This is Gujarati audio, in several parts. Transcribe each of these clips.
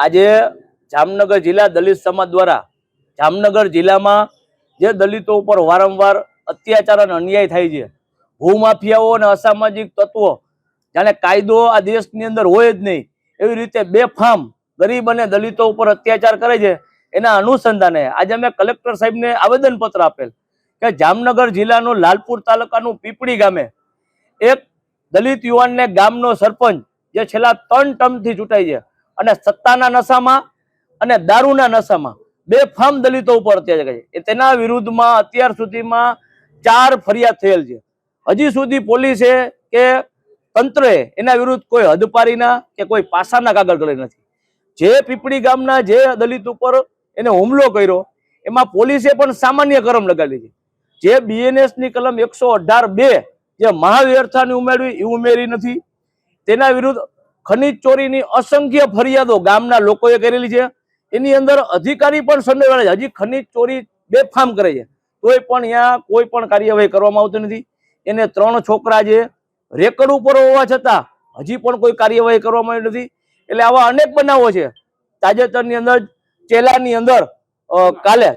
આજે જામનગર જિલ્લા દલિત સમાજ દ્વારા જામનગર જિલ્લામાં જે દલિતો ઉપર વારંવાર અત્યાચાર અને અન્યાય થાય છે, ભૂમાફિયાઓ અને અસામાજિક તત્વો જાણે કાયદો આ દેશની અંદર હોય જ નહીં એવી રીતે બેફામ ગરીબ અને દલિતો ઉપર અત્યાચાર કરે છે, એના અનુસંધાને આજે અમે કલેક્ટર સાહેબને આવેદનપત્ર આપેલ કે જામનગર જિલ્લાનું લાલપુર તાલુકાનું પીપળી ગામે એક દલિત યુવાનને ગામનો સરપંચ જે છેલ્લા 3 ટર્મથી ચૂંટાય છે અને સત્તાના નશામાં અને દારૂના નશામાં બેફામ દલિતો ઉપર અત્યાચાર કરે છે, તેના વિરુદ્ધમાં અત્યાર સુધીમાં 4 ફરિયાદ થયેલ છે। હજી સુધી પોલીસે કે તંત્રએ એના વિરુદ્ધ કોઈ હદપારીના કે કોઈ પાસાના કાગળ કરેલ નથી। જે પીપળી ગામના જે દલિત ઉપર એને હુમલો કર્યો એમાં પોલીસે પણ સામાન્ય કલમ લગાડી છે। જે BNS ની કલમ 118(2 જે મહાવ્યર્થાની ઉમેરવી એ ઉમેરી નથી। તેના વિરુદ્ધ ખનીજ ચોરીની અસંખ્ય ફરિયાદો ગામના લોકોએ કરેલી છે। એની અંદર અધિકારી પણ સંડોવાયેલા છે। હજી ખનીજ ચોરી બેફામ કરે છે તોય પણ અહીંયા કોઈ પણ કાર્યવાહી કરવામાં આવતી નથી। એને 3 છોકરા છે, રેકર્ડ ઉપર હોવા છતાં હજી પણ કોઈ કાર્યવાહી કરવામાં આવી નથી। એટલે આવા અનેક બનાવો છે। તાજેતરની અંદર ચેલાની અંદર કાલે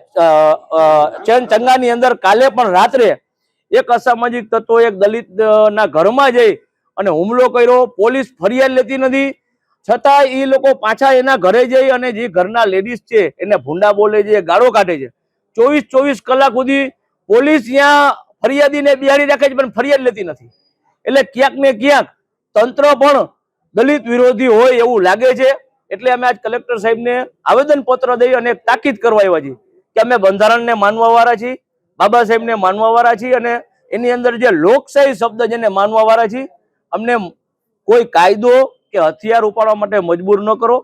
ચંગાની અંદર કાલે પણ રાત્રે એક અસામાજિક તત્વો એક દલિત ના ઘરમાં જઈ અને હુમલો કર્યો। પોલીસ ફરિયાદ લેતી નથી, છતાં એ લોકો પાછા એના ઘરે જઈ અને જે ઘરના લેડીઝ છે એને ભૂંડા બોલે છે, ગાળો કાઢે છે। 24 કલાક સુધી પોલીસ ત્યાં ફરિયાદીને બિહાડી રાખે છે પણ ફરિયાદ લેતી નથી। એટલે ક્યાંક ને ક્યાંક તંત્ર પણ દલિત વિરોધી હોય એવું લાગે છે। એટલે અમે આજ કલેક્ટર સાહેબને આવેદનપત્ર દઈ અને તાકીદ કરવા આવ્યા છીએ કે અમે બંધારણને માનવા વાળા છીએ, બાબા સાહેબને માનવા વાળા છીએ અને એની અંદર જે લોકશાહી શબ્દ જેને માનવા વાળા છીએ। અમને કોઈ કાયદો કે હથિયાર ઉપાડવા માટે મજબૂર ન કરો।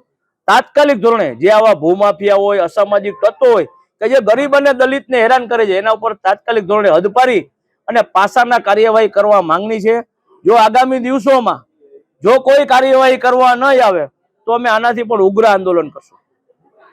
તાત્કાલિક ધોરણે જે આવા ભૂમાફિયા હોય, અસામાજિક તત્વો હોય કે જે ગરીબ અને દલિતને હેરાન કરે છે એના ઉપર તાત્કાલિક ધોરણે હદપારી અને પાસાના કાર્યવાહી કરવા માંગણી છે। જો આગામી દિવસોમાં જો કોઈ કાર્યવાહી કરવા ન આવે તો અમે આનાથી પણ ઉગ્ર આંદોલન કરશું।